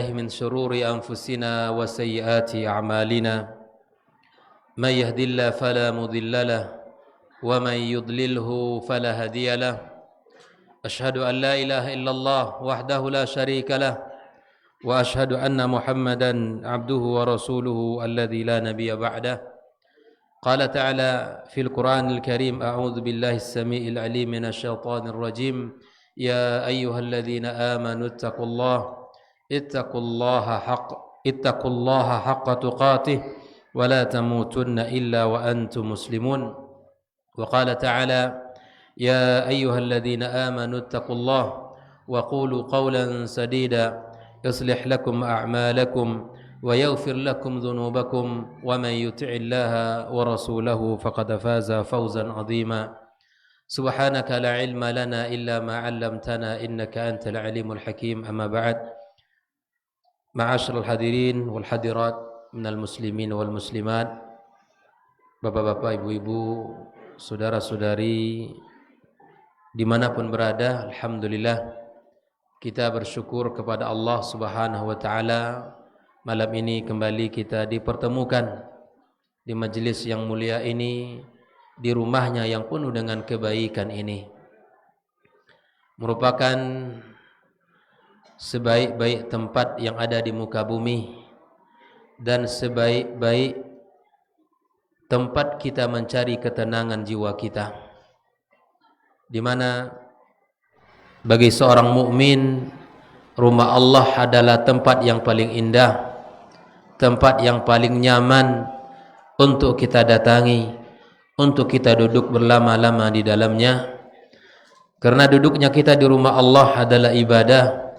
من شرور أنفسنا وسيئات أعمالنا من يهد الله فلا مضل له ومن يضلله فلا هادي له أشهد أن لا إله إلا الله وحده لا شريك له وأشهد أن محمدا عبده ورسوله الذي لا نبي بعده قال تعالى في القرآن الكريم أعوذ بالله السميع العليم من الشيطان الرجيم يا أيها الذين آمنوا اتقوا الله حق تقاته ولا تموتن إلا وأنتم مسلمون وقال تعالى يا أيها الذين آمنوا اتقوا الله وقولوا قولا سديدا يصلح لكم أعمالكم ويغفر لكم ذنوبكم ومن يطع الله ورسوله فقد فاز فوزا عظيما سبحانك لا علم لنا إلا ما علمتنا إنك أنت العليم الحكيم أما بعد معاشر الحاضرين والحاضرات من المسلمين والmuslimat, bapak-bapak, ibu-ibu, saudara-saudari dimanapun berada, alhamdulillah kita bersyukur kepada Allah Subhanahu wa taala. Malam ini kembali kita dipertemukan di majelis yang mulia ini, di rumahnya yang penuh dengan kebaikan ini. Merupakan sebaik-baik tempat yang ada di muka bumi dan sebaik-baik tempat kita mencari ketenangan jiwa kita, di mana bagi seorang mukmin rumah Allah adalah tempat yang paling indah, tempat yang paling nyaman untuk kita datangi, untuk kita duduk berlama-lama di dalamnya. Karena duduknya kita di rumah Allah adalah ibadah.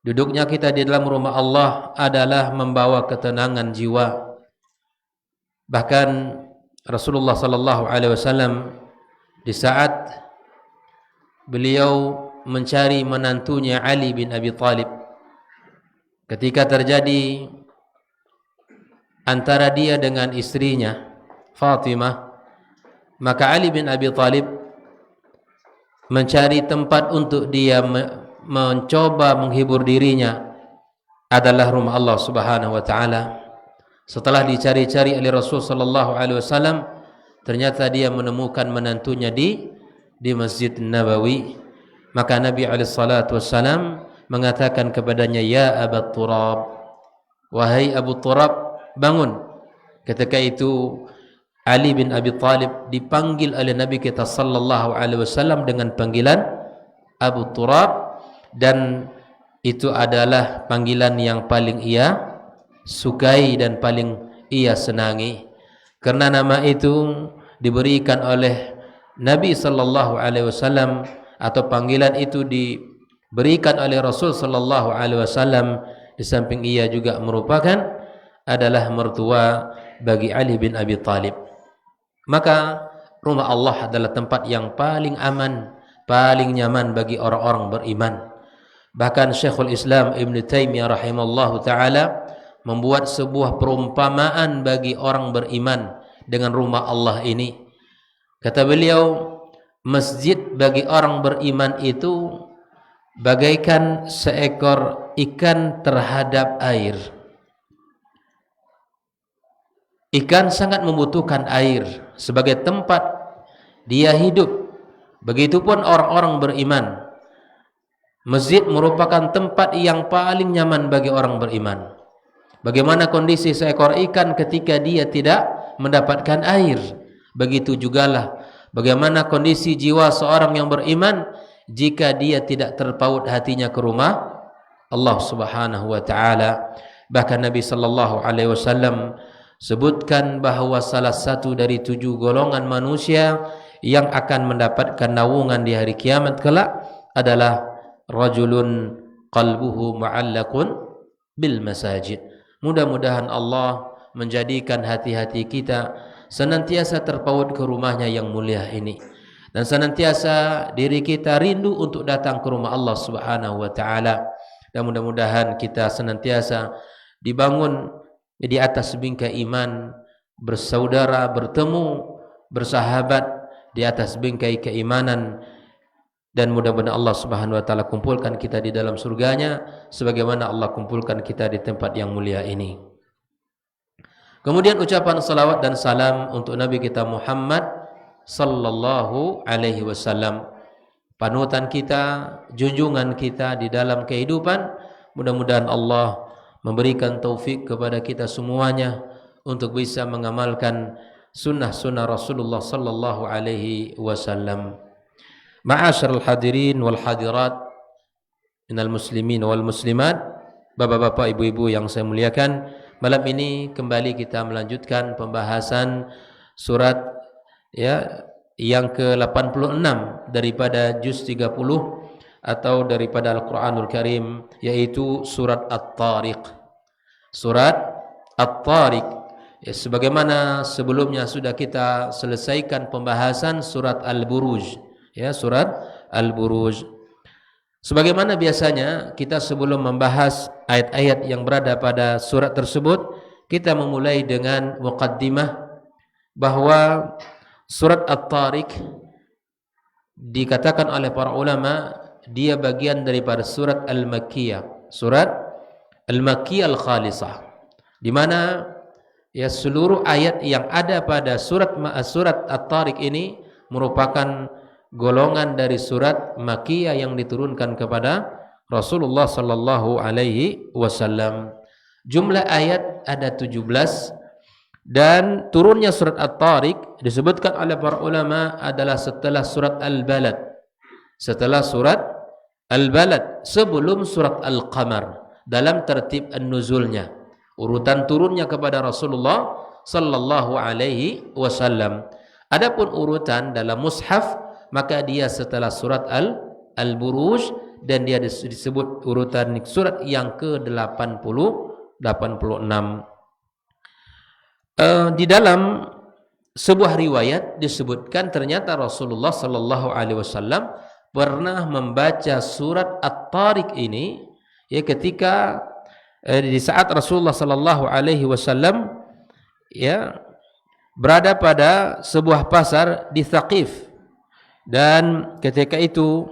Duduknya kita di dalam rumah Allah adalah membawa ketenangan jiwa. Bahkan Rasulullah sallallahu alaihi wasallam di saat beliau mencari menantunya Ali bin Abi Thalib, ketika terjadi antara dia dengan istrinya Fatimah, maka Ali bin Abi Thalib mencari tempat untuk dia mencoba menghibur dirinya adalah rumah Allah Subhanahu wa taala. Setelah dicari-cari oleh Rasul sallallahu alaihi wasallam, ternyata dia menemukan menantunya di Masjid Nabawi. Maka Nabi alaihi salatu wasallam mengatakan kepadanya, "Ya Abu Turab, wahai Abu Turab, bangun." Ketika itu Ali bin Abi Thalib dipanggil oleh Nabi kita sallallahu alaihi wasallam dengan panggilan Abu Turab, dan itu adalah panggilan yang paling ia sukai dan paling ia senangi, karena nama itu diberikan oleh Nabi sallallahu alaihi wasallam, atau panggilan itu diberikan oleh Rasul sallallahu alaihi wasallam, di samping ia juga merupakan adalah mertua bagi Ali bin Abi Thalib. Maka rumah Allah adalah tempat yang paling aman, paling nyaman bagi orang-orang beriman. Bahkan Syekhul Islam Ibn Taimiyah rahimallahu ta'ala membuat sebuah perumpamaan bagi orang beriman dengan rumah Allah ini. Kata beliau, masjid bagi orang beriman itu bagaikan seekor ikan terhadap air. Ikan sangat membutuhkan air sebagai tempat dia hidup. Begitupun orang-orang beriman. Masjid merupakan tempat yang paling nyaman bagi orang beriman. Bagaimana kondisi seekor ikan ketika dia tidak mendapatkan air? Begitu jugalah bagaimana kondisi jiwa seorang yang beriman jika dia tidak terpaut hatinya ke rumah Allah Subhanahu wa taala. Bahkan Nabi sallallahu alaihi wasallam sebutkan bahawa salah satu dari 7 golongan manusia yang akan mendapatkan naungan di hari kiamat kelak adalah rajulun qalbuhu mu'allaqun bil masajid. Mudah-mudahan Allah menjadikan hati-hati kita senantiasa terpaut ke rumahnya yang mulia ini, dan senantiasa diri kita rindu untuk datang ke rumah Allah Subhanahu wa taala. Dan mudah-mudahan kita senantiasa dibangun di atas bingkai iman, bersaudara, bertemu, bersahabat di atas bingkai keimanan, dan mudah-mudahan Allah Subhanahu wa taala kumpulkan kita di dalam surganya sebagaimana Allah kumpulkan kita di tempat yang mulia ini. Kemudian ucapan salawat dan salam untuk Nabi kita Muhammad sallallahu alaihi wasallam, panutan kita, junjungan kita di dalam kehidupan. Mudah-mudahan Allah memberikan taufik kepada kita semuanya untuk bisa mengamalkan sunnah-sunnah Rasulullah sallallahu alaihi wasallam. Ma'asyiral hadirin wal hadirat minal muslimin wal muslimat, bapak-bapak, ibu-ibu yang saya muliakan, malam ini kembali kita melanjutkan pembahasan surat yang ke-86 daripada juz 30 atau daripada Al-Qur'anul Karim, yaitu surat At-Tariq. Surat At-Tariq, sebagaimana sebelumnya sudah kita selesaikan pembahasan surat Al-Buruj. Surat Al-Buruj. Sebagaimana biasanya kita sebelum membahas ayat-ayat yang berada pada surat tersebut, kita memulai dengan muqaddimah bahwa surat At-Tariq dikatakan oleh para ulama dia bagian daripada surat Al-Makkiyah, surat Al-Makkiyah Al-Khalisah, di mana seluruh ayat yang ada pada surat At-Tariq ini merupakan golongan dari surat Makkiyah yang diturunkan kepada Rasulullah sallallahu alaihi wasallam. Jumlah ayat ada 17 dan turunnya surat At-Tariq disebutkan oleh para ulama adalah setelah surat Al-Balad. Setelah surat Al-Balad, sebelum surat Al-Qamar dalam tertib an-nuzulnya. Urutan turunnya kepada Rasulullah sallallahu alaihi wasallam. Adapun urutan dalam mushaf, maka dia setelah surat Al-Buruj dan dia disebut urutan surat yang ke-86. Di dalam sebuah riwayat disebutkan ternyata Rasulullah sallallahu alaihi wasallam pernah membaca surat At-Tariq ini ketika di saat Rasulullah sallallahu alaihi wasallam berada pada sebuah pasar di Thaqif. Dan ketika itu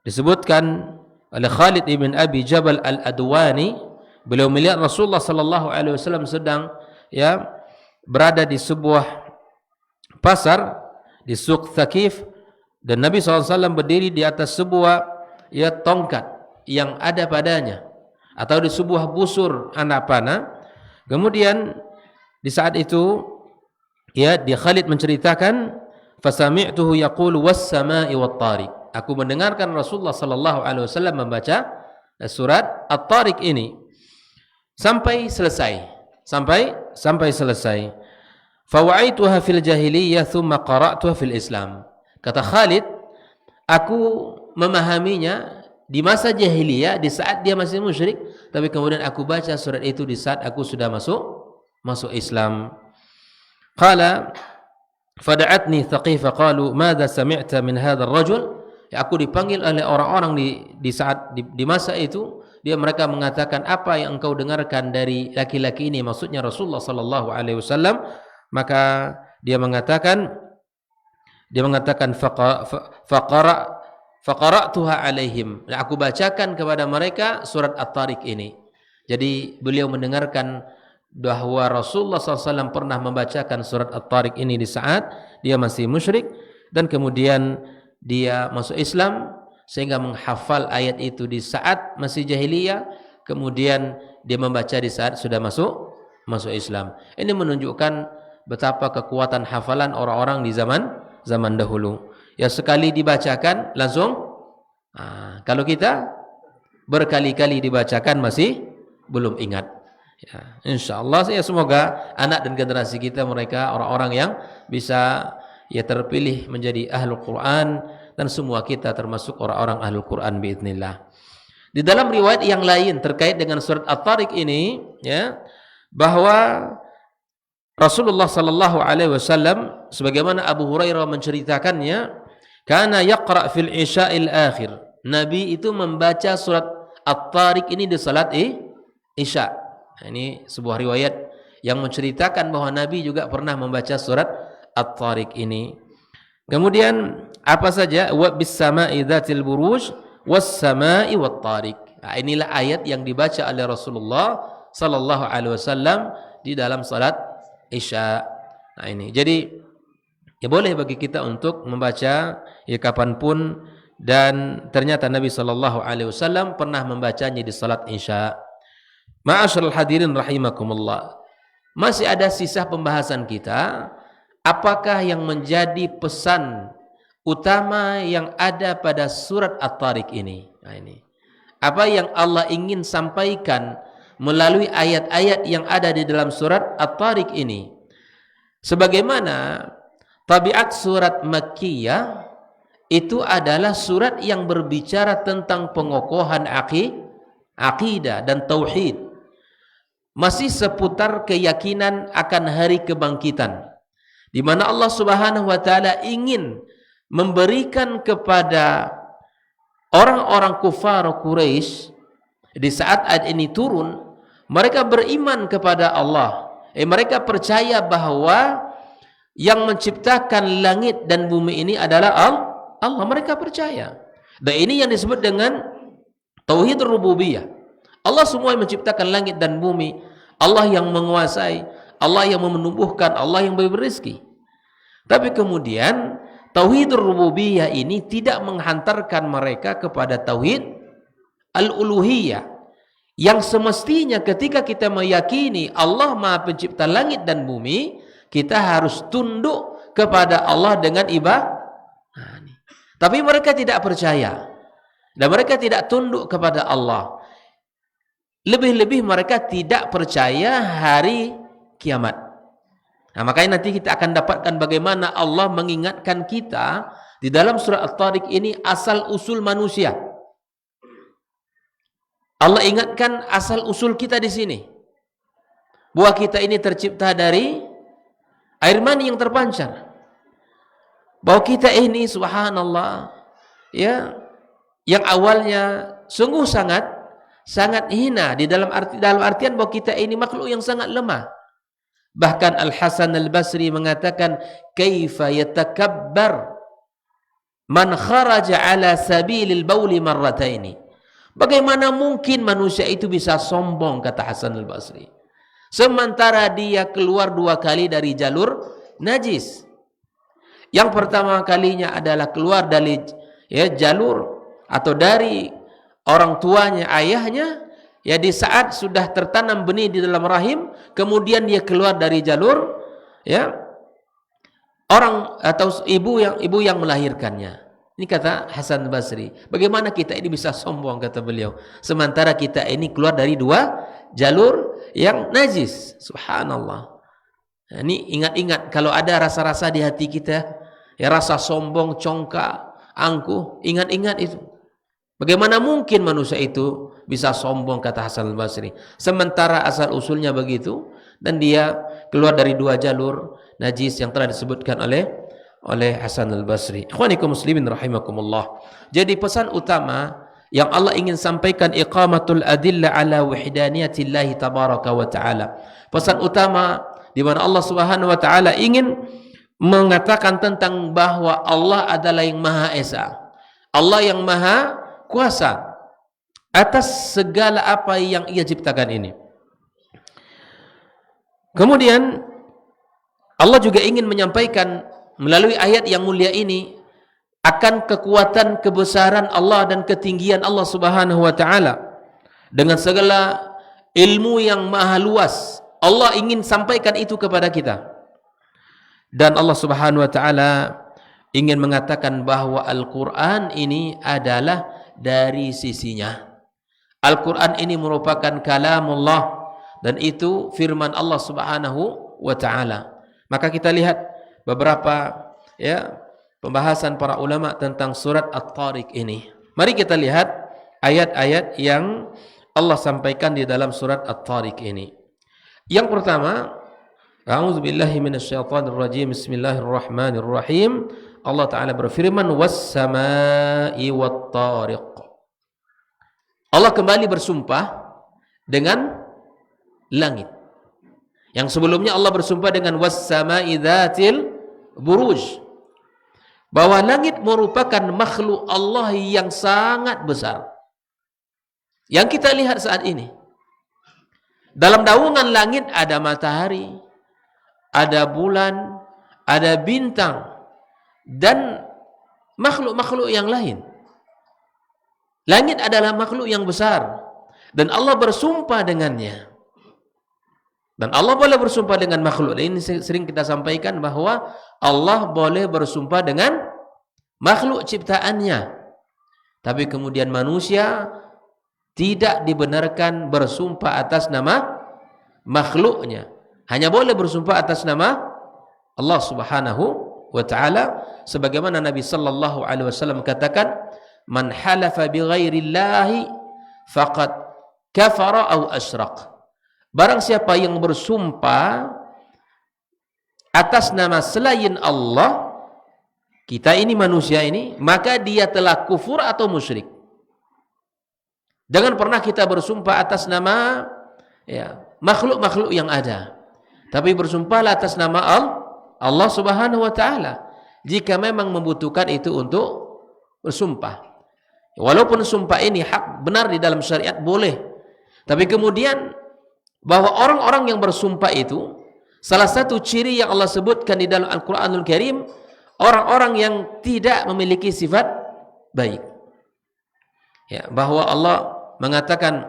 disebutkan oleh Khalid ibn Abi Jabal Al-Adwani, beliau melihat Rasulullah sallallahu alaihi wasallam sedang berada di sebuah pasar di Suq Thaqif, dan Nabi SAW berdiri di atas sebuah tongkat yang ada padanya atau di sebuah busur anak panah. Kemudian di saat itu di Khalid menceritakan, fasami'tuhu yaqulu was-sama'i wat-tariq. Aku mendengarkan Rasulullah sallallahu alaihi wasallam membaca surat At-Tariq ini sampai selesai. Fawa'aituha fil jahiliyah thumma qara'tuha fil Islam. Kata Khalid, aku memahaminya di masa jahiliyah, di saat dia masih musyrik, tapi kemudian aku baca surat itu di saat aku sudah masuk Islam. Qala fada'atni Thaqif qalu madza sami'ta min hadzal rajul. Aku dipanggil oleh orang-orang di saat di masa itu, mereka mengatakan, apa yang engkau dengarkan dari laki-laki ini, maksudnya Rasulullah sallallahu alaihi wasallam. Maka dia mengatakan faqara'tuha alaihim. Aku bacakan kepada mereka surat At-Tariq ini. Jadi beliau mendengarkan bahwa Rasulullah SAW pernah membacakan surat At-Tariq ini di saat dia masih musyrik, dan kemudian dia masuk Islam sehingga menghafal ayat itu di saat masih jahiliyah, kemudian dia membaca di saat sudah masuk Islam. Ini menunjukkan betapa kekuatan hafalan orang-orang di zaman dahulu. Sekali dibacakan langsung. Kalau kita berkali-kali dibacakan masih belum ingat. InsyaAllah semoga anak dan generasi kita mereka orang-orang yang bisa terpilih menjadi ahlul Quran, dan semua kita termasuk orang-orang ahlul Quran biidznillah. Di dalam riwayat yang lain terkait dengan surat At-Tariq ini, bahwa Rasulullah sallallahu alaihi wasallam sebagaimana Abu Hurairah menceritakannya, kana yaqra fil isya'il akhir. Nabi itu membaca surat At-Tariq ini di salat Isya. Ini sebuah riwayat yang menceritakan bahwa Nabi juga pernah membaca surat At-Tariq ini. Kemudian apa saja? Wa bis sama'i dzatil buruj was sama'i wat tariq. Nah, inilah ayat yang dibaca oleh Rasulullah sallallahu alaihi wasallam di dalam salat Isya. Nah, ini. Jadi ya boleh bagi kita untuk membaca ya kapanpun, dan ternyata Nabi sallallahu alaihi wasallam pernah membacanya di salat Isya. Ma'asyiral hadirin rahimakumullah. Masih ada sisa pembahasan kita, apakah yang menjadi pesan utama yang ada pada surat At-Tariq ini? Nah, ini. Apa yang Allah ingin sampaikan melalui ayat-ayat yang ada di dalam surat At-Tariq ini? Sebagaimana tabiat surat Makkiyah itu adalah surat yang berbicara tentang pengokohan akidah dan tauhid. Masih seputar keyakinan akan hari kebangkitan, di mana Allah Subhanahu wa taala ingin memberikan kepada orang-orang kufar Quraisy di saat ayat ini turun, mereka beriman kepada Allah. Mereka percaya bahwa yang menciptakan langit dan bumi ini adalah Allah. Mereka percaya. Dan ini yang disebut dengan tauhid rububiyah. Allah semua yang menciptakan langit dan bumi. Allah yang menguasai, Allah yang menumbuhkan, Allah yang memberi rezeki. Tapi kemudian tauhid rububiyah ini tidak menghantarkan mereka kepada tauhid al-uluhiyah, yang semestinya ketika kita meyakini Allah Maha Pencipta langit dan bumi, kita harus tunduk kepada Allah dengan ibadah. Tapi mereka tidak percaya dan mereka tidak tunduk kepada Allah. Lebih-lebih mereka tidak percaya hari kiamat. Nah, makanya nanti kita akan dapatkan bagaimana Allah mengingatkan kita di dalam surah At-Tariq ini asal usul manusia. Allah ingatkan asal usul kita di sini, bahwa kita ini tercipta dari air mani yang terpancar. Bahwa kita ini subhanallah ya, yang awalnya sungguh sangat hina di dalam artian bahwa kita ini makhluk yang sangat lemah. Bahkan Al-Hasan Al-Basri mengatakan, kaifa yatakabbar man kharaja ala sabilil bauli marrataini. Bagaimana mungkin manusia itu bisa sombong, kata Hasan Al-Basri, sementara dia keluar 2 kali dari jalur najis. Yang pertama kalinya adalah keluar dari jalur atau dari orang tuanya, ayahnya, ya, di saat sudah tertanam benih di dalam rahim, kemudian dia keluar dari jalur ya orang atau ibu yang melahirkannya. Ini kata Hasan Basri. Bagaimana kita ini bisa sombong, kata beliau, sementara kita ini keluar dari 2 jalur yang najis. Subhanallah. Nah, ini ingat-ingat kalau ada rasa-rasa di hati kita, ya, rasa sombong, congkak, angkuh, ingat-ingat itu. Bagaimana mungkin manusia itu bisa sombong, kata Hasan Al-Basri, sementara asal usulnya begitu, dan dia keluar dari 2 jalur najis yang telah disebutkan oleh Hasan Al-Basri. Ikhwanikum muslimin rahimakumullah. Jadi pesan utama yang Allah ingin sampaikan, iqamatul adilla ala wahdaniyatillahi tabaraka wa ta'ala. Pesan utama di mana Allah Subhanahu wa taala ingin mengatakan tentang bahwa Allah adalah yang Maha Esa, Allah yang Maha Kuasa atas segala apa yang Ia ciptakan ini. Kemudian Allah juga ingin menyampaikan melalui ayat yang mulia ini akan kekuatan, kebesaran Allah dan ketinggian Allah Subhanahu wa taala dengan segala ilmu yang maha luas. Allah ingin sampaikan itu kepada kita. Dan Allah Subhanahu wa taala ingin mengatakan bahwa Al-Qur'an ini adalah dari sisinya. Al-Qur'an ini merupakan kalamullah dan itu firman Allah Subhanahu wa taala. Maka kita lihat beberapa pembahasan para ulama tentang surat At-Tariq ini. Mari kita lihat ayat-ayat yang Allah sampaikan di dalam surat At-Tariq ini. Yang pertama, a'udzubillahi minasyaitonir rajim. Bismillahirrahmanirrahim. Allah taala berfirman, was-samaa'i wat-tariq. Allah kembali bersumpah dengan langit. Yang sebelumnya Allah bersumpah dengan was-samaa'i dzatil buruj. bahwa langit merupakan makhluk Allah yang sangat besar. Yang kita lihat saat ini. Dalam naungan langit ada matahari, ada bulan, ada bintang, dan makhluk-makhluk yang lain. Langit adalah makhluk yang besar, dan Allah bersumpah dengannya. Dan Allah boleh bersumpah dengan makhluk. Ini sering kita sampaikan bahwa Allah boleh bersumpah dengan makhluk ciptaannya. Tapi kemudian manusia tidak dibenarkan bersumpah atas nama makhluknya. Hanya boleh bersumpah atas nama Allah Subhanahu wa taala, sebagaimana Nabi sallallahu alaihi wasallam katakan, "Man halafa bi ghairillahi faqad kafara aw asyraq." Barang siapa yang bersumpah atas nama selain Allah, kita ini manusia ini, maka dia telah kufur atau musyrik. Jangan pernah kita bersumpah atas nama makhluk-makhluk yang ada, tapi bersumpahlah atas nama Allah Subhanahu wa taala. Jika memang membutuhkan itu untuk bersumpah, walaupun sumpah ini hak benar di dalam syariat boleh. Tapi kemudian bahwa orang-orang yang bersumpah itu, salah satu ciri yang Allah sebutkan di dalam Al-Quranul Karim, orang-orang yang tidak memiliki sifat baik. Ya, bahwa Allah mengatakan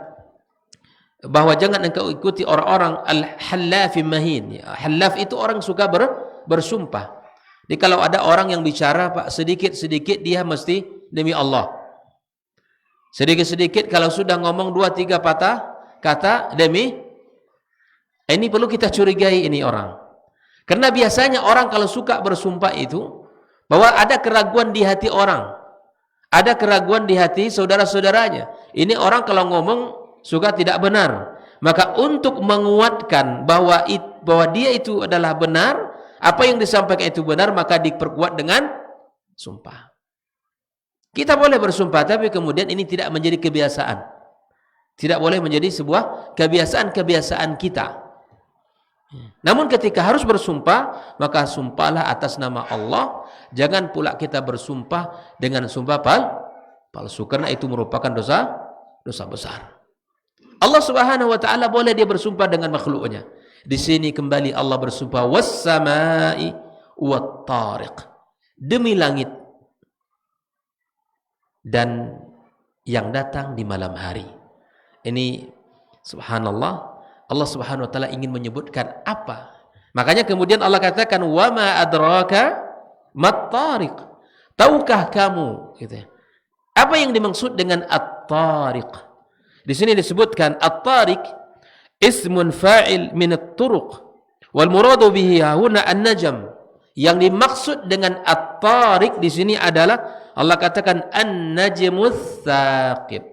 bahwa jangan engkau ikuti orang-orang al-hallafim mahin. Ya, hallaf itu orang suka bersumpah. Jadi kalau ada orang yang bicara Pak sedikit-sedikit dia mesti demi Allah. Sedikit-sedikit kalau sudah ngomong 2-3 patah kata demi, ini perlu kita curigai ini orang. Karena biasanya orang kalau suka bersumpah itu bahwa ada keraguan di hati orang. Ada keraguan di hati saudara-saudaranya. Ini orang kalau ngomong suka tidak benar. Maka untuk menguatkan bahwa dia itu adalah benar, apa yang disampaikan itu benar, maka diperkuat dengan sumpah. Kita boleh bersumpah, tapi kemudian ini tidak menjadi kebiasaan. Tidak boleh menjadi sebuah kebiasaan-kebiasaan kita. Namun ketika harus bersumpah, maka sumpahlah atas nama Allah. Jangan pula kita bersumpah dengan sumpah palsu, karena itu merupakan dosa besar. Allah Subhanahu wa taala boleh dia bersumpah dengan makhluknya. Di sini kembali Allah bersumpah was-samai wat-tariq, demi langit dan yang datang di malam hari. Ini subhanallah, Allah Subhanahu wa taala ingin menyebutkan apa? Makanya kemudian Allah katakan wa ma adraka mat-tariq. Tahukah kamu gitu ya. Apa yang dimaksud dengan at-tariq? Di sini disebutkan at-tariq ismun fa'il min at-turuq wal muradu bihi huna an-najm. Yang dimaksud dengan at-tariq di sini adalah Allah katakan an-najmus tsaqib,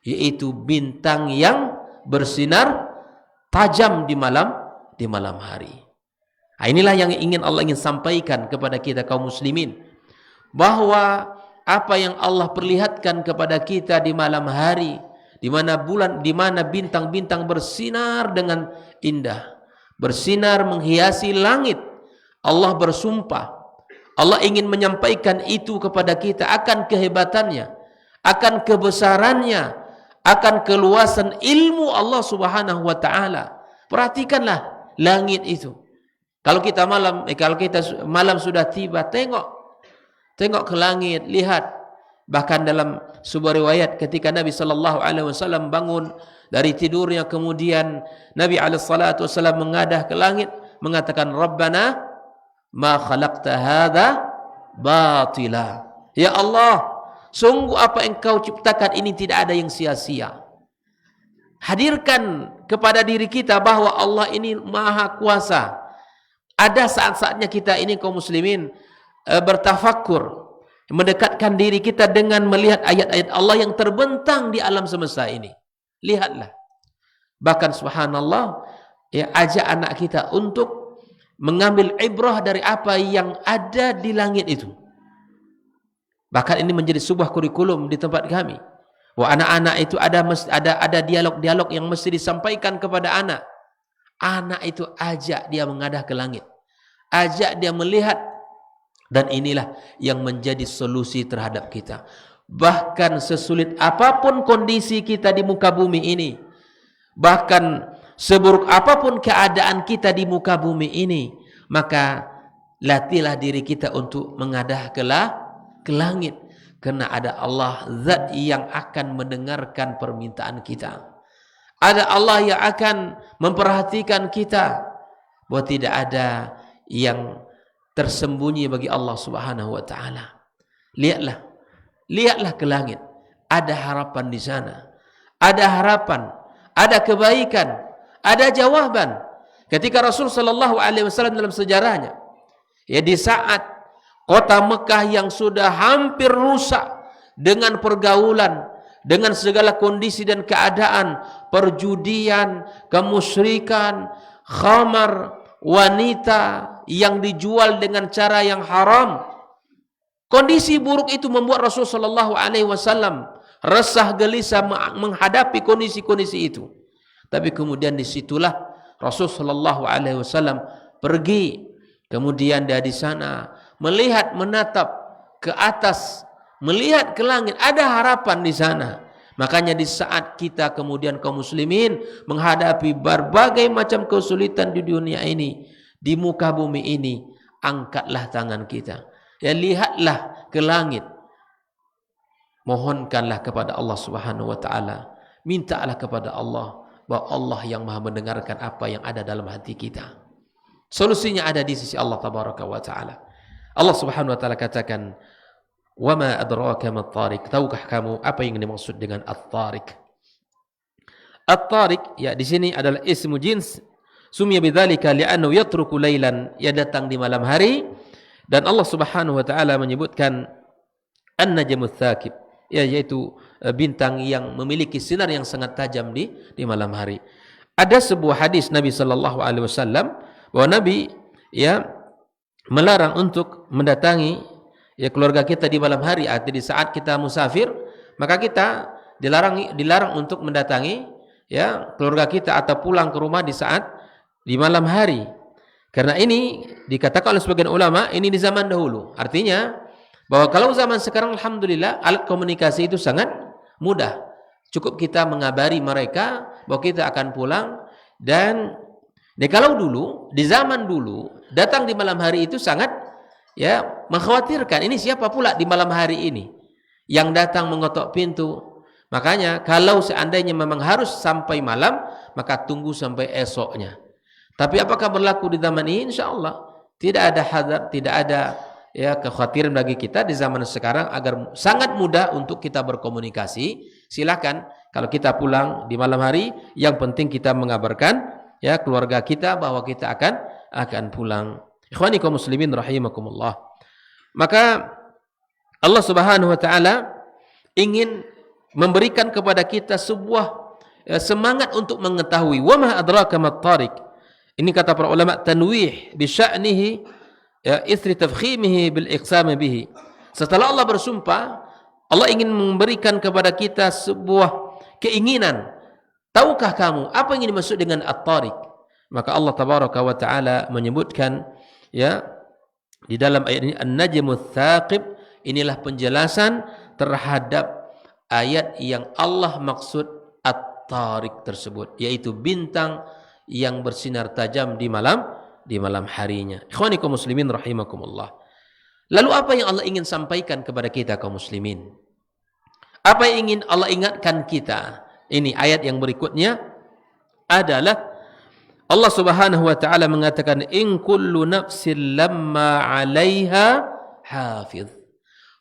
yaitu bintang yang bersinar tajam di malam hari. Nah, inilah yang Allah ingin sampaikan kepada kita kaum muslimin, bahwa apa yang Allah perlihatkan kepada kita di malam hari, di mana bulan, di mana bintang-bintang bersinar dengan indah, bersinar menghiasi langit. Allah bersumpah, Allah ingin menyampaikan itu kepada kita akan kehebatannya, akan kebesarannya, akan keluasan ilmu Allah Subhanahu wa taala. Perhatikanlah langit itu. Kalau kita malam sudah tiba, tengok ke langit, lihat. Bahkan dalam sebuah riwayat ketika Nabi sallallahu alaihi wasallam bangun dari tidurnya, kemudian Nabi alaihi salatu wasallam mengadah ke langit mengatakan, "Rabbana ma khalaqta hadza batila." Ya Allah, sungguh apa yang Kau ciptakan ini tidak ada yang sia-sia. Hadirkan kepada diri kita bahwa Allah ini maha kuasa. Ada saat-saatnya kita ini kaum muslimin bertafakkur, mendekatkan diri kita dengan melihat ayat-ayat Allah yang terbentang di alam semesta ini. Lihatlah. Bahkan subhanallah, ya, ajak anak kita untuk mengambil ibrah dari apa yang ada di langit itu. Bahkan ini menjadi sebuah kurikulum di tempat kami. Wah, anak-anak itu ada dialog-dialog yang mesti disampaikan kepada anak. Anak itu ajak dia mengadah ke langit. Ajak dia melihat Dan inilah yang menjadi solusi terhadap kita. Bahkan sesulit apapun kondisi kita di muka bumi ini, bahkan seburuk apapun keadaan kita di muka bumi ini, maka latihlah diri kita untuk mengadah ke langit. Karena ada Allah, zat yang akan mendengarkan permintaan kita. Ada Allah yang akan memperhatikan kita. Bahwa tidak ada yang tersembunyi bagi Allah Subhanahu wa taala. Lihatlah ke langit. Ada harapan di sana. Ada harapan, ada kebaikan, ada jawaban. Ketika Rasul sallallahu alaihi wasallam dalam sejarahnya, ya di saat kota Mekah yang sudah hampir rusak dengan pergaulan, dengan segala kondisi dan keadaan, perjudian, kemusyrikan, khamar, wanita yang dijual dengan cara yang haram. Kondisi buruk itu membuat Rasul sallallahu alaihi wasallam resah gelisah menghadapi kondisi-kondisi itu. Tapi kemudian disitulah Rasul sallallahu alaihi wasallam pergi. Kemudian dia di sana melihat, menatap ke atas, melihat ke langit, ada harapan di sana. Makanya di saat kita kemudian kaum muslimin menghadapi berbagai macam kesulitan di dunia ini, di muka bumi ini, angkatlah tangan kita. Ya, lihatlah ke langit. Mohonkanlah kepada Allah Subhanahu wa taala. Mintalah kepada Allah, bahwa Allah yang Maha mendengarkan apa yang ada dalam hati kita. Solusinya ada di sisi Allah tabaraka wa taala. Allah Subhanahu wa taala katakan, "Wa ma adraka mat-tariq?" Tahukah kamu apa yang dimaksud dengan at-tariq? At-tariq ya di sini adalah ismu jins, sumya bidzalika li'annahu yatruku lailan, ya datang di malam hari. Dan Allah Subhanahu wa taala menyebutkan an-najmut tsaqib, ya yaitu bintang yang memiliki sinar yang sangat tajam di malam hari. Ada sebuah hadis Nabi sallallahu alaihi wasallam bahwa Nabi ya melarang untuk mendatangi ya keluarga kita di malam hari. Artinya di saat kita musafir, maka kita dilarang untuk mendatangi ya keluarga kita atau pulang ke rumah di saat di malam hari. Karena ini dikatakan oleh sebagian ulama ini di zaman dahulu. Artinya bahwa kalau zaman sekarang alhamdulillah alat komunikasi itu sangat mudah. Cukup kita mengabari mereka bahwa kita akan pulang. Dan kalau dulu, di zaman dulu, datang di malam hari itu sangat ya mengkhawatirkan. Ini siapa pula di malam hari ini yang datang mengetok pintu. Makanya kalau seandainya memang harus sampai malam, maka tunggu sampai esoknya. Tapi apakah berlaku di zaman ini? InsyaAllah tidak ada hadar, tidak ada ya kekhawatiran bagi kita di zaman sekarang agar sangat mudah untuk kita berkomunikasi. Silakan kalau kita pulang di malam hari, yang penting kita mengabarkan ya keluarga kita bahwa kita akan pulang. Ikhwani kaum muslimin rahimakumullah. Maka Allah Subhanahu wa taala ingin memberikan kepada kita sebuah semangat untuk mengetahui wa ma adraka mat-tariq. Ini kata para ulama tanwih bi sya'nihi ya ithri tafkhimihi bil iqsam bihi. Setelah Allah bersumpah, Allah ingin memberikan kepada kita sebuah keinginan. Tahukah kamu apa yang dimaksud dengan at-tariq? Maka Allah tabaraka wa taala menyebutkan ya di dalam ayat ini an-najmut tsaqib. Inilah penjelasan terhadap ayat yang Allah maksud at-tariq tersebut, yaitu bintang yang bersinar tajam di malam harinya. Ikhwani kaum muslimin rahimakumullah. Lalu apa yang Allah ingin sampaikan kepada kita kaum muslimin? Apa yang ingin Allah ingatkan kita? Ini ayat yang berikutnya adalah Allah Subhanahu wa taala mengatakan in kullu nafsin lamma 'alaiha hafiz.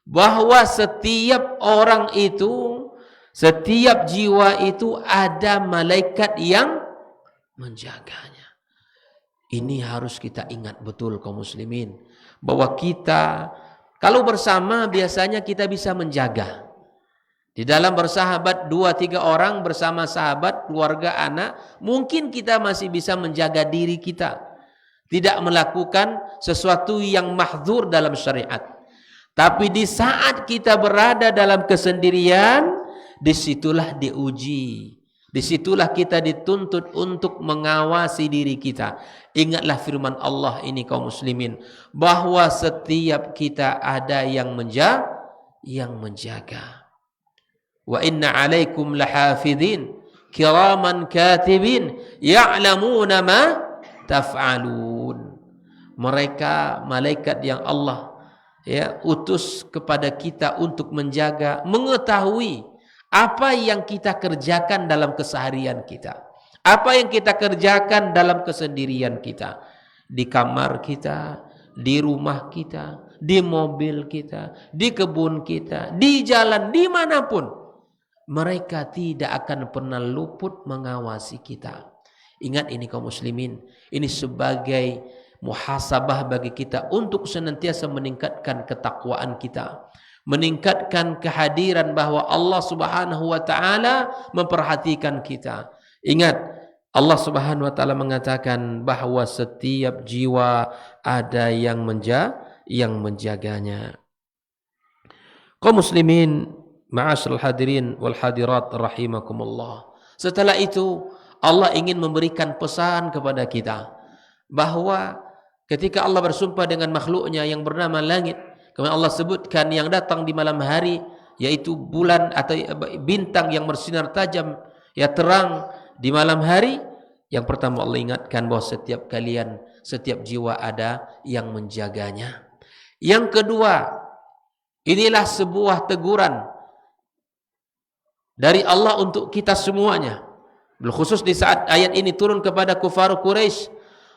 Bahwa setiap orang itu, setiap jiwa itu ada malaikat yang menjaganya. Ini harus kita ingat betul kaum muslimin, bahwa kita kalau bersama biasanya kita bisa menjaga. Di dalam bersahabat 2-3 orang bersama sahabat, keluarga, anak, mungkin kita masih bisa menjaga diri kita, tidak melakukan sesuatu yang mahdzur dalam syariat. Tapi di saat kita berada dalam kesendirian, disitulah diuji. Disitulah kita dituntut untuk mengawasi diri kita. Ingatlah firman Allah ini kaum muslimin, bahwa setiap kita ada yang menjaga. Wa inna alaikum lahafidhin kiraman katibin ya'lamuna ma taf'alun. Mereka malaikat yang Allah utus kepada kita untuk menjaga, mengetahui apa yang kita kerjakan dalam keseharian kita, apa yang kita kerjakan dalam kesendirian kita, di kamar kita, di rumah kita, di mobil kita, di kebun kita, di jalan, dimanapun. Mereka tidak akan pernah luput mengawasi kita. Ingat ini kaum muslimin, ini sebagai muhasabah bagi kita untuk senantiasa meningkatkan ketakwaan kita, meningkatkan kehadiran bahwa Allah Subhanahu wa taala memperhatikan kita. Ingat, Allah Subhanahu wa taala mengatakan bahwa setiap jiwa ada yang menjaganya. Kaum muslimin, ma'asyiral hadirin wal hadirat rahimakumullah. Setelah itu Allah ingin memberikan pesan kepada kita bahwa ketika Allah bersumpah dengan makhluknya yang bernama langit, kemudian Allah sebutkan yang datang di malam hari, yaitu bulan atau bintang yang bersinar tajam, terang di malam hari. Yang pertama Allah ingatkan bahwa setiap kalian, setiap jiwa ada yang menjaganya. Yang kedua, inilah sebuah teguran dari Allah untuk kita semuanya. Khusus di saat ayat ini turun kepada kufar Quraisy,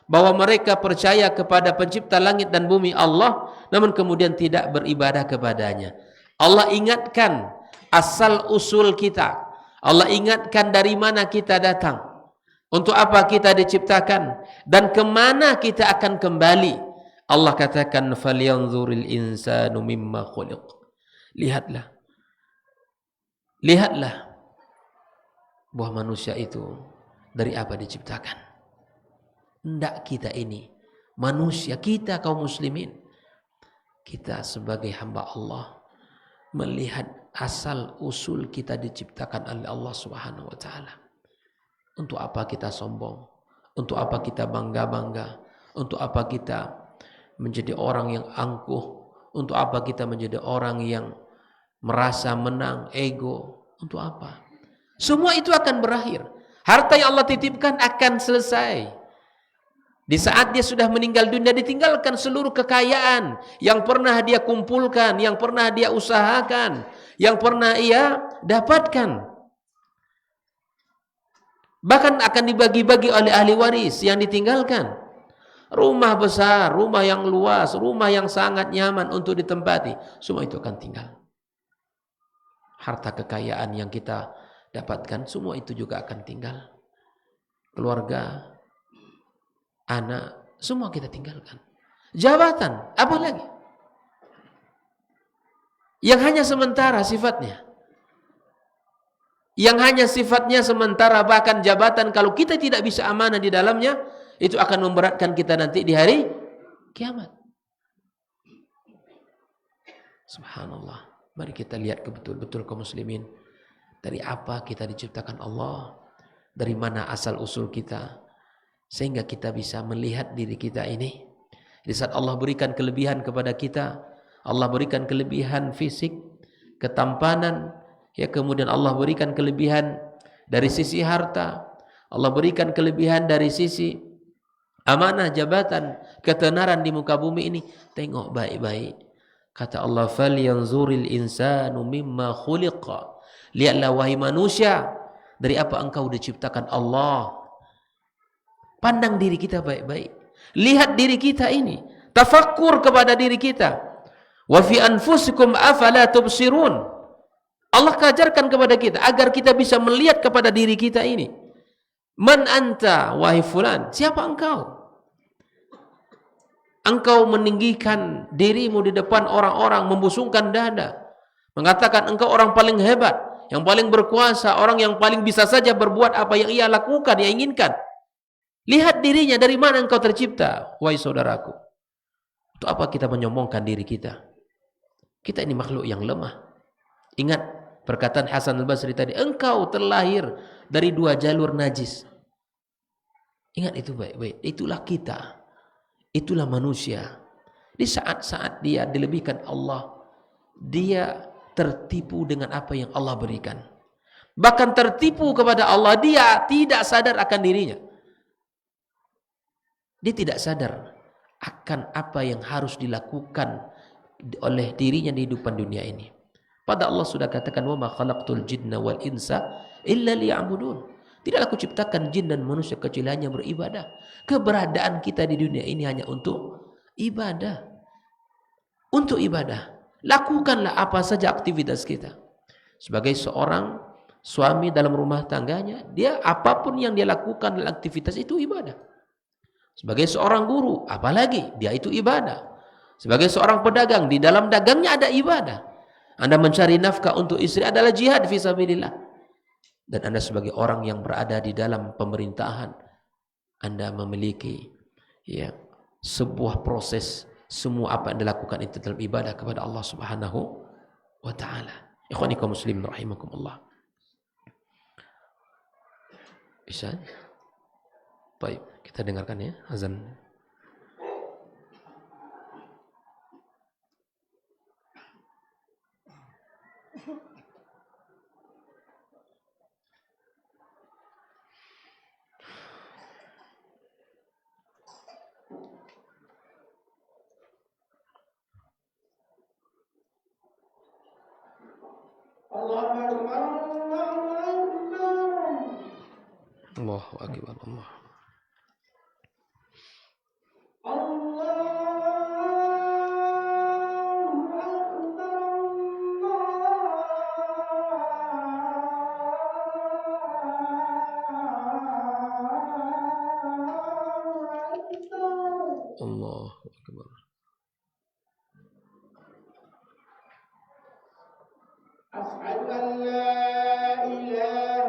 bahwa mereka percaya kepada pencipta langit dan bumi Allah, namun kemudian tidak beribadah kepadanya. Allah ingatkan asal usul kita. Allah ingatkan dari mana kita datang, untuk apa kita diciptakan, dan kemana kita akan kembali. Allah katakan, falyanzuril insanu mimma khuliq. Lihatlah bahwa manusia itu dari apa diciptakan. Hendak kita ini manusia, kita kaum muslimin, kita sebagai hamba Allah melihat asal usul kita diciptakan oleh Allah Subhanahu wa taala. Untuk apa kita sombong? Untuk apa kita bangga-bangga? Untuk apa kita menjadi orang yang angkuh? Untuk apa kita menjadi orang yang merasa menang, ego? Untuk apa? Semua itu akan berakhir. Harta yang Allah titipkan akan selesai. Di saat dia sudah meninggal dunia, ditinggalkan seluruh kekayaan yang pernah dia kumpulkan, yang pernah dia usahakan, yang pernah ia dapatkan. Bahkan akan dibagi-bagi oleh ahli waris yang ditinggalkan. Rumah besar, rumah yang luas, rumah yang sangat nyaman untuk ditempati, semua itu akan tinggal. Harta kekayaan yang kita dapatkan, semua itu juga akan tinggal. Keluarga, anak, semua kita tinggalkan. Jabatan, apa lagi? Yang hanya sementara sifatnya. Yang hanya sifatnya sementara, bahkan jabatan kalau kita tidak bisa amanah di dalamnya, itu akan memberatkan kita nanti di hari kiamat. Subhanallah. Mari kita lihat betul-betul kaum muslimin, dari apa kita diciptakan Allah, dari mana asal usul kita, sehingga kita bisa melihat diri kita ini. Di saat Allah berikan kelebihan kepada kita, Allah berikan kelebihan fisik, ketampanan, kemudian Allah berikan kelebihan dari sisi harta, Allah berikan kelebihan dari sisi amanah, jabatan, ketenaran di muka bumi ini. Tengok baik-baik. Kata Allah, falyanzuril insanu mimma khuliqa. Lihatlah wahai manusia, dari apa engkau diciptakan Allah. Pandang diri kita baik-baik. Lihat diri kita ini. Tafakkur kepada diri kita. Wa fi anfusikum afala tubsirun. Allah ajarkan kepada kita agar kita bisa melihat kepada diri kita ini. Man anta wahai fulan, siapa engkau? Engkau meninggikan dirimu di depan orang-orang, membusungkan dada, mengatakan engkau orang paling hebat, yang paling berkuasa, orang yang paling bisa saja berbuat apa yang ia lakukan, ia inginkan. Lihat dirinya, dari mana engkau tercipta, wahai saudaraku. Untuk apa kita menyombongkan diri kita? Kita ini makhluk yang lemah. Ingat, Perkataan Hasan al-Basri tadi, engkau terlahir dari dua jalur najis. Ingat itu baik-baik. Itulah kita. Itulah manusia. Di saat-saat dia dilebihkan Allah, dia tertipu dengan apa yang Allah berikan. Bahkan tertipu kepada Allah, dia tidak sadar akan dirinya. Dia tidak sadar akan apa yang harus dilakukan oleh dirinya di kehidupan dunia ini. Pada Allah sudah katakan, wa ma khalaqtul jinna wal insa illa liya'budun. Tidaklah aku ciptakan jin dan manusia kecuali hanya beribadah. Keberadaan kita di dunia ini hanya untuk ibadah. Untuk ibadah. Lakukanlah apa saja aktivitas kita. Sebagai seorang suami dalam rumah tangganya, dia apapun yang dia lakukan dalam aktivitas itu ibadah. Sebagai seorang guru, apalagi dia itu ibadah. Sebagai seorang pedagang, di dalam dagangnya ada ibadah. Anda mencari nafkah untuk istri adalah jihad fisabilillah. Dan Anda sebagai orang yang berada di dalam pemerintahan, Anda memiliki sebuah proses, semua apa yang dilakukan itu dalam ibadah kepada Allah Subhanahu wa taala. Ikhwani kaum muslimin rahimakumullah. Bisa? Baik, kita dengarkan ya azan. Allahu akbar, Allah. Allahu akbar. Asyhadu an la ilaha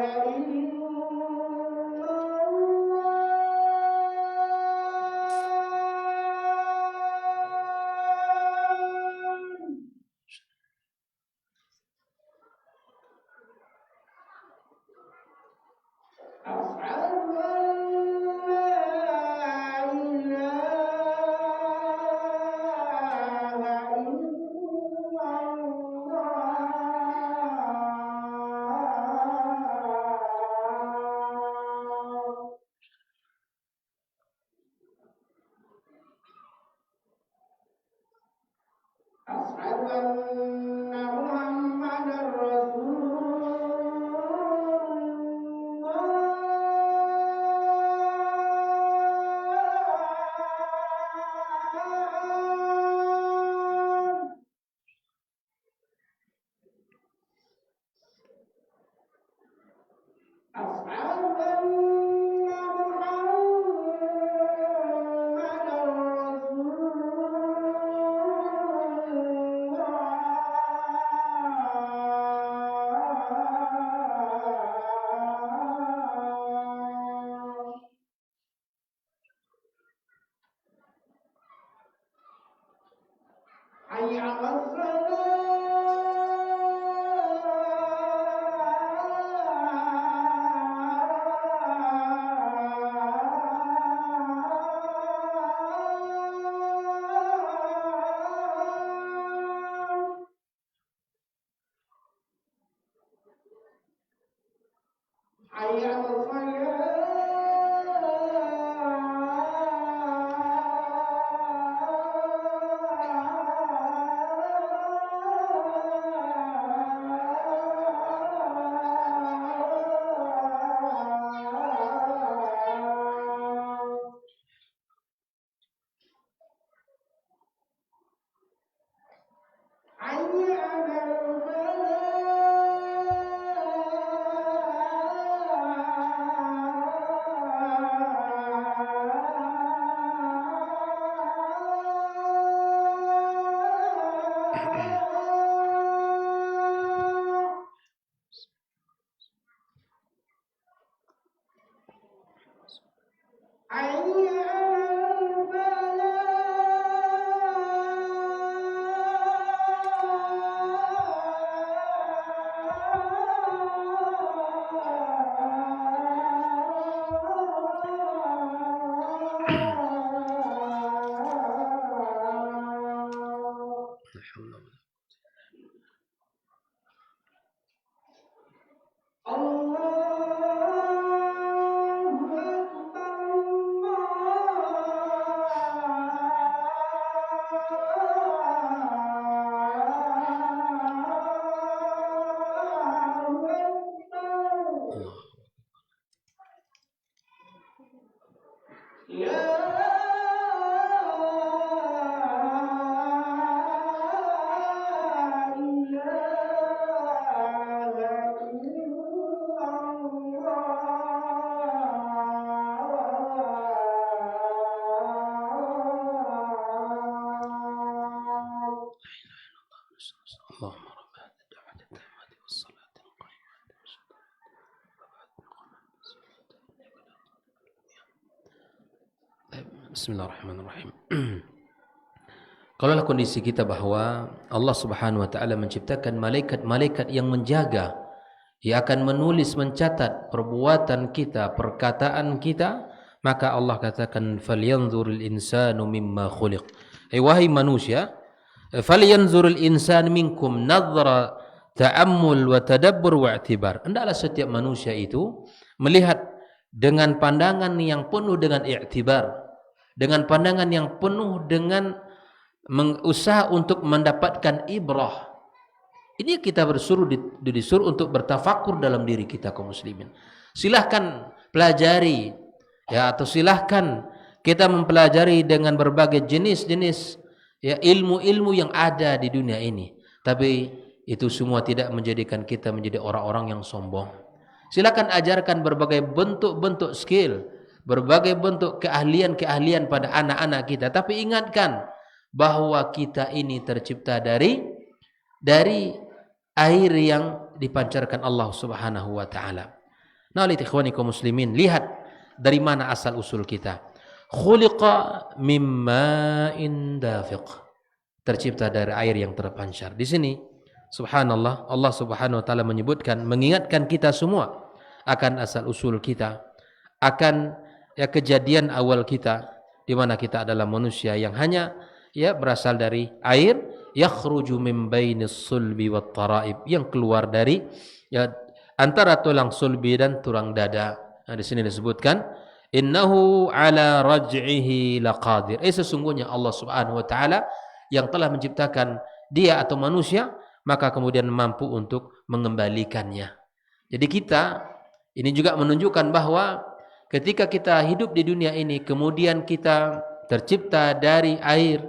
Allahumma rabb hadhihi ad-da'wati at-tammati was-salati al-qa'imati Bismillahirrahmanirrahim. Kalaulah kondisi kita bahwa Allah Subhanahu wa taala menciptakan malaikat-malaikat yang menjaga, yang akan menulis, mencatat perbuatan kita, perkataan kita, maka Allah katakan falyanzuril insanu mimma khuliq. Wahai manusia, falyanzuril insan minkum nadhra ta'ammul wa tadabbur wa i'tibar. Hendaklah setiap manusia itu melihat dengan pandangan yang penuh dengan i'tibar, dengan pandangan yang penuh dengan usaha untuk mendapatkan ibrah. Ini kita disuruh untuk bertafakur dalam diri kita kaum muslimin. Silahkan pelajari ya, atau silahkan kita mempelajari dengan berbagai jenis-jenis ya ilmu-ilmu yang ada di dunia ini. Tapi itu semua tidak menjadikan kita menjadi orang-orang yang sombong. Silahkan ajarkan berbagai bentuk-bentuk skill, berbagai bentuk keahlian-keahlian pada anak-anak kita. Tapi ingatkan bahwa kita ini tercipta dari air yang dipancarkan Allah Subhanahu wa taala. Nah, ikhwani kaum muslimin, lihat dari mana asal usul kita. Khuliqa mimma'in dafiq. Tercipta dari air yang terpancar. Di sini subhanallah, Allah Subhanahu wa taala menyebutkan, mengingatkan kita semua akan asal usul kita, akan ya kejadian awal kita, di mana kita adalah manusia yang hanya ya berasal dari air, yakhruju min bainis sulbi wat taraib, yang keluar dari ya antara tulang sulbi dan tulang dada. Nah, di sini disebutkan innahu ala raj'ihi laqadir. Sesungguhnya Allah Subhanahu wa taala yang telah menciptakan dia atau manusia, maka kemudian mampu untuk mengembalikannya. Jadi kita ini juga menunjukkan bahwa ketika kita hidup di dunia ini, kemudian kita tercipta dari air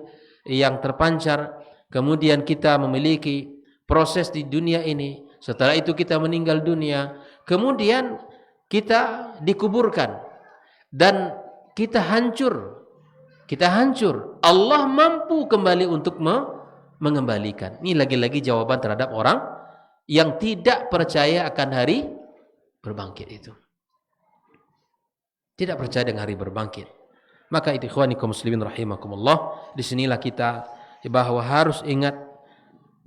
yang terpancar, kemudian kita memiliki proses di dunia ini, setelah itu kita meninggal dunia, kemudian kita dikuburkan dan kita hancur. Allah mampu kembali untuk mengembalikan. Ini lagi-lagi jawaban terhadap orang yang tidak percaya akan hari berbangkit itu. Tidak percaya dengan hari berbangkit. Maka ikhwani kaum muslimin rahimakumullah, disinilah kita bahwa harus ingat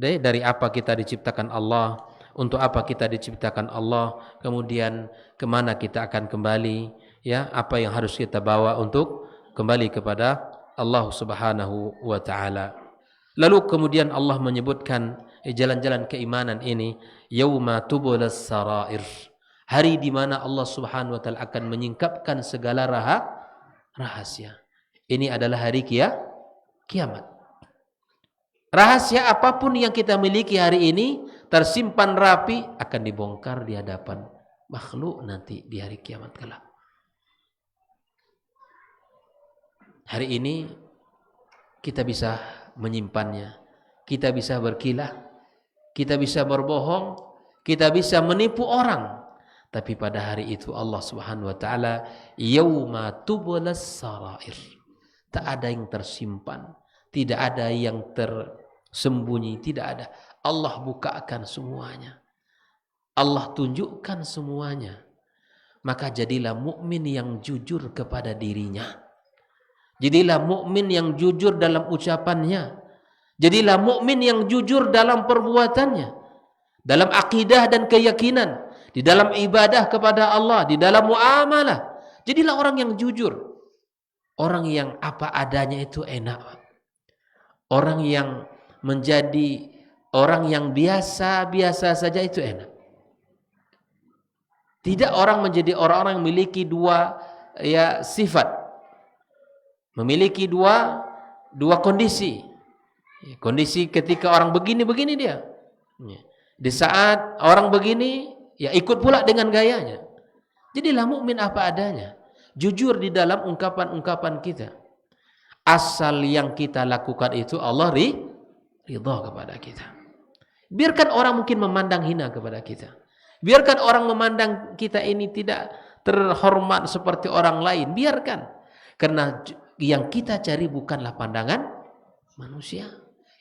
dari apa kita diciptakan Allah, untuk apa kita diciptakan Allah, kemudian kemana kita akan kembali, ya apa yang harus kita bawa untuk kembali kepada Allah Subhanahu wa taala. Lalu kemudian Allah menyebutkan jalan-jalan keimanan ini, yauma tubulas sarair, hari di mana Allah Subhanahu wa taala akan menyingkapkan segala rahasia. Ini adalah hari kiamat. Rahasia apapun yang kita miliki hari ini tersimpan rapi akan dibongkar di hadapan makhluk nanti di hari kiamat kelak. Hari ini kita bisa menyimpannya, kita bisa berkilah, kita bisa berbohong, kita bisa menipu orang. Tapi pada hari itu Allah Subhanahu wa taala yauma tubulas sarair. Tak ada yang tersimpan, tidak ada yang tersembunyi, tidak ada. Allah bukakan semuanya. Allah tunjukkan semuanya. Maka jadilah mukmin yang jujur kepada dirinya. Jadilah mukmin yang jujur dalam ucapannya. Jadilah mukmin yang jujur dalam perbuatannya, dalam akidah dan keyakinan, di dalam ibadah kepada Allah, di dalam muamalah. Jadilah orang yang jujur. Orang yang apa adanya itu enak. Orang yang menjadi orang yang biasa-biasa saja itu enak. Tidak orang menjadi orang-orang yang memiliki dua ya sifat. Memiliki dua kondisi. Kondisi ketika orang begini-begini dia. Di saat orang begini, ya ikut pula dengan gayanya. Jadilah mukmin apa adanya. Jujur di dalam ungkapan-ungkapan kita. Asal yang kita lakukan itu Allah ridha kepada kita. Biarkan orang mungkin memandang hina kepada kita. Biarkan orang memandang kita ini tidak terhormat seperti orang lain. Biarkan. Karena yang kita cari bukanlah pandangan manusia.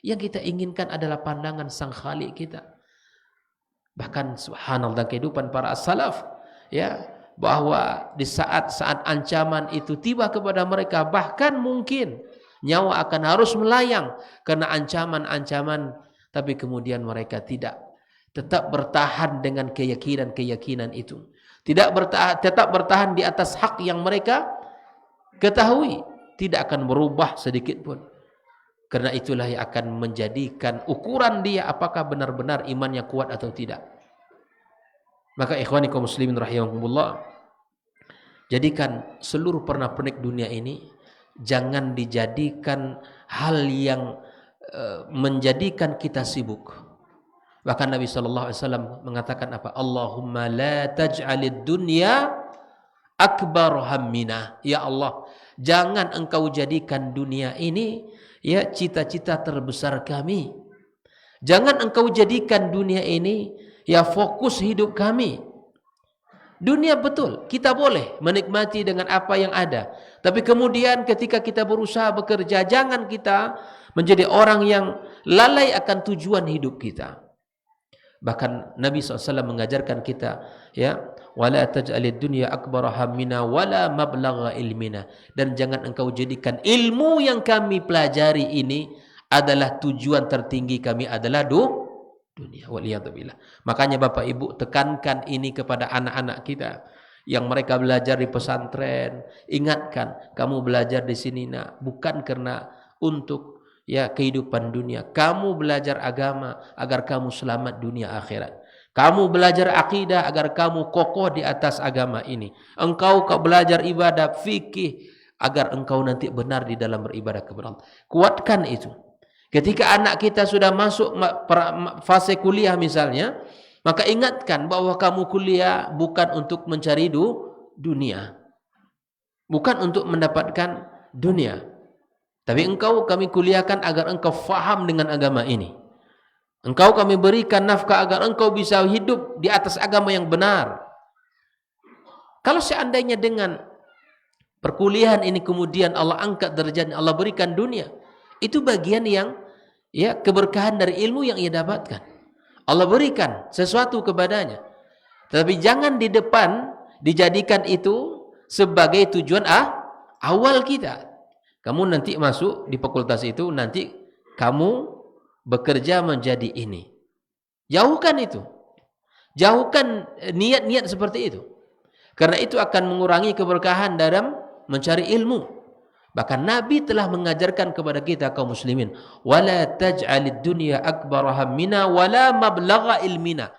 Yang kita inginkan adalah pandangan sang Khalik kita. Bahkan subhanallah kehidupan para as-salaf, ya, bahwa di saat-saat ancaman itu tiba kepada mereka, bahkan mungkin nyawa akan harus melayang karena ancaman-ancaman, tapi kemudian mereka tetap bertahan dengan keyakinan-keyakinan itu. Tetap bertahan di atas hak yang mereka ketahui, tidak akan berubah sedikit pun. Karena itulah yang akan menjadikan ukuran dia apakah benar-benar imannya kuat atau tidak. Maka ikhwani kaum muslimin rahimakumullah, jadikan seluruh pernak-pernik dunia ini jangan dijadikan hal yang menjadikan kita sibuk. Bahkan Nabi SAW mengatakan apa? Allahumma la taj'alid dunya akbar hammina. Ya Allah, jangan engkau jadikan dunia ini ya cita-cita terbesar kami. Jangan engkau jadikan dunia ini ya fokus hidup kami. Dunia betul, kita boleh menikmati dengan apa yang ada. Tapi kemudian ketika kita berusaha bekerja, jangan kita menjadi orang yang lalai akan tujuan hidup kita. Bahkan Nabi SAW mengajarkan kita, ya, wala taj'alid dunya akbar hammina wala mablagha ilmina. Dan jangan engkau jadikan ilmu yang kami pelajari ini adalah tujuan tertinggi kami adalah dunia. Waliyadzubillah. Makanya Bapak Ibu tekankan ini kepada anak-anak kita yang mereka belajar di pesantren. Ingatkan, kamu belajar di sini nak bukan karena untuk ya kehidupan dunia. Kamu belajar agama agar kamu selamat dunia akhirat. Kamu belajar akidah agar kamu kokoh di atas agama ini. Engkau belajar ibadah fikih agar engkau nanti benar di dalam beribadah kepada Allah. Kuatkan itu. Ketika anak kita sudah masuk fase kuliah misalnya, maka ingatkan bahwa kamu kuliah bukan untuk mencari dunia. Bukan untuk mendapatkan dunia. Tapi kami kuliahkan agar engkau faham dengan agama ini. Engkau kami berikan nafkah agar engkau bisa hidup di atas agama yang benar. Kalau seandainya dengan perkuliahan ini kemudian Allah angkat derajatnya, Allah berikan dunia, itu bagian yang ya keberkahan dari ilmu yang ia dapatkan. Allah berikan sesuatu kepadanya. Tapi jangan di depan dijadikan itu sebagai tujuan awal kita. Kamu nanti masuk di fakultas itu, nanti kamu bekerja menjadi ini. Jauhkan itu. Jauhkan niat-niat seperti itu. Karena itu akan mengurangi keberkahan dalam mencari ilmu. Bahkan Nabi telah mengajarkan kepada kita kaum muslimin, wala taj'alid dunya akbar hammina wala mablagha ilmina.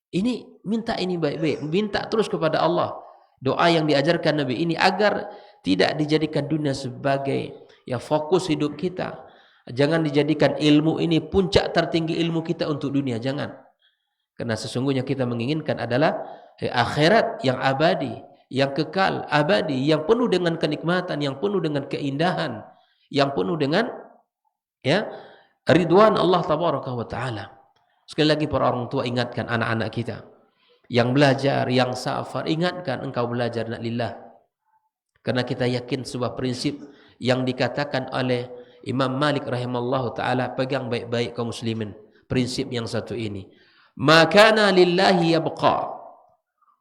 Ini minta ini baik-baik, minta terus kepada Allah. Doa yang diajarkan Nabi ini agar tidak dijadikan dunia sebagai ya fokus hidup kita. Jangan dijadikan ilmu ini puncak tertinggi ilmu kita untuk dunia, jangan. Karena sesungguhnya kita menginginkan adalah akhirat yang abadi, yang kekal, abadi, yang penuh dengan kenikmatan, yang penuh dengan keindahan, yang penuh dengan ya ridwan Allah tabaraka wa taala. Sekali lagi para orang tua ingatkan anak-anak kita yang belajar, yang safar, ingatkan engkau belajar nak lillah. Karena kita yakin sebuah prinsip yang dikatakan oleh Imam Malik rahimallahu taala, pegang baik-baik kaum muslimin prinsip yang satu ini. Ma kana lillahi yabqa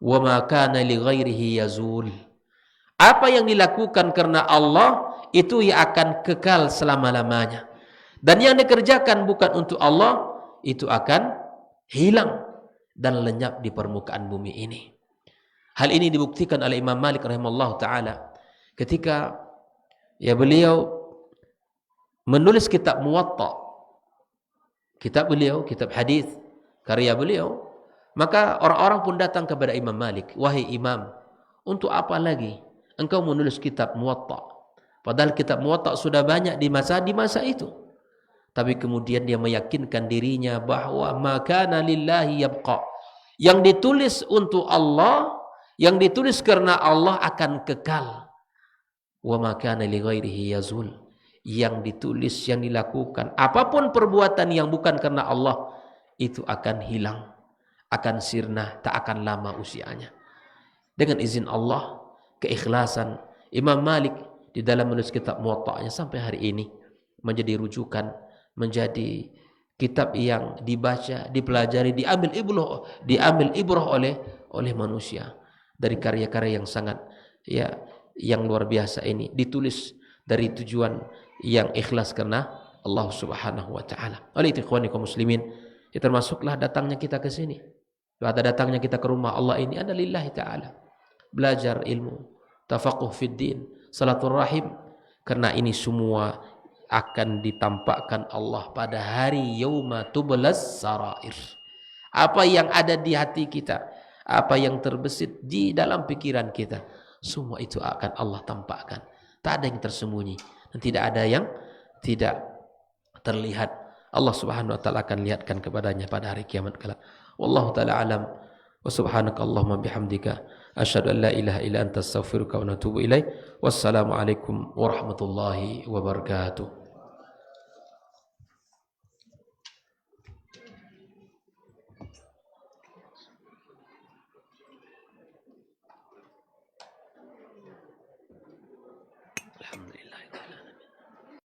wa ma kana li ghairihi yazul. Apa yang dilakukan karena Allah itu yang akan kekal selama-lamanya. Dan yang dikerjakan bukan untuk Allah itu akan hilang dan lenyap di permukaan bumi ini. Hal ini dibuktikan oleh Imam Malik rahimallahu taala ketika ya beliau menulis kitab Muwatta. Kitab beliau, kitab hadis karya beliau. Maka orang-orang pun datang kepada Imam Malik, wahai Imam, untuk apa lagi engkau menulis kitab Muwatta? Padahal kitab Muwatta sudah banyak di masa itu. Tapi kemudian dia meyakinkan dirinya bahwa makana lillahi yabqa. Yang ditulis untuk Allah, yang ditulis karena Allah akan kekal. Wa makana li ghairihi yazul. Yang ditulis, yang dilakukan, apapun perbuatan yang bukan karena Allah, itu akan hilang, akan sirna, tak akan lama usianya. Dengan izin Allah, keikhlasan Imam Malik di dalam menulis kitab Muwatta'nya sampai hari ini menjadi rujukan menjadi kitab yang dibaca, dipelajari, diambil ibrah oleh manusia dari karya-karya yang sangat yang luar biasa ini, ditulis dari tujuan yang ikhlas karena Allah Subhanahu wa taala. Oleh itu ikhwani kaum muslimin, termasuklah datangnya kita ke sini. Datangnya kita ke rumah Allah ini adalah lillahi taala. Belajar ilmu, tafaqquh fid din, salaturrahim, karena ini semua akan ditampakkan Allah pada hari yauma tublas sarair. Apa yang ada di hati kita, apa yang terbesit di dalam pikiran kita, semua itu akan Allah tampakkan. Tak ada yang tersembunyi dan tidak ada yang tidak terlihat. Allah Subhanahu wa taala akan lihatkan kepadanya pada hari kiamat kelak. Wallahu taala alam wa subhanakallahumma bihamdika asyhadu an la ilaha illa anta astaghfiruka wa atubu ilaik. Wassalamu alaikum warahmatullahi wabarakatuh.